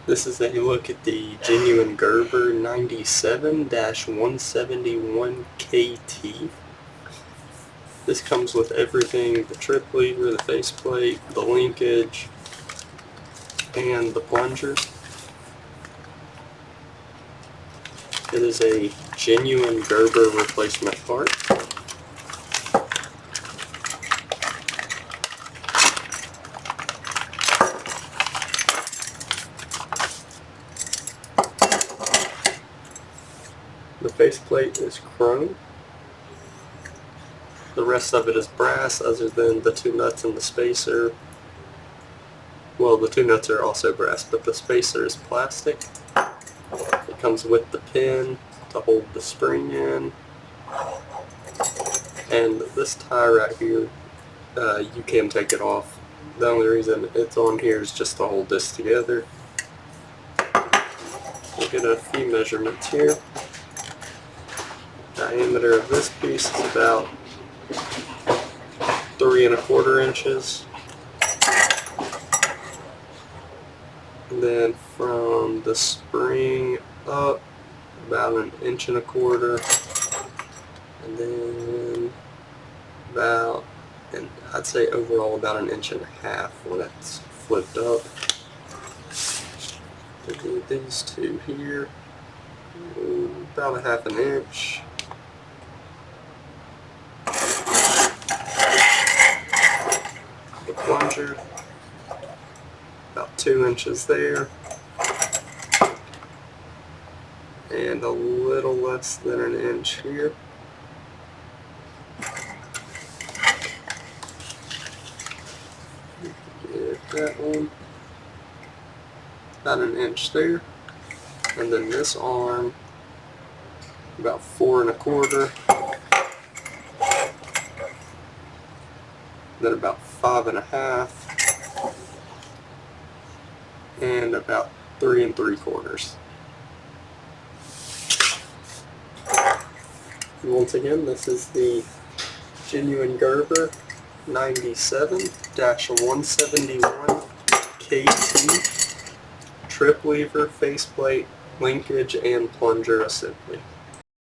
This is a look at the genuine Gerber 97-171KT. This comes with everything: the trip lever, the faceplate, the linkage, and the plunger. It is a genuine Gerber replacement part. The faceplate is chrome. The rest of it is brass, other than the two nuts and the spacer. Well, the two nuts are also brass, but the spacer is plastic. It comes with the pin to hold the spring in. And this tie right here, you can take it off. The only reason it's on here is just to hold this together. We'll get a few measurements here. Diameter of this piece is about 3 1/4 inches. And then from the spring up, about 1 1/4 inches. And then about, and I'd say overall about 1.5 inches when it's flipped up. We'll do these two here, about 1/2 inch. The plunger, about 2 inches there, and a little less than 1 inch here. Get that one, about 1 inch there, and then this arm about 4 1/4. Then about 5 1/2, and about 3 3/4. Once again, this is the genuine Gerber 97-171KT trip lever, faceplate, linkage, and plunger assembly.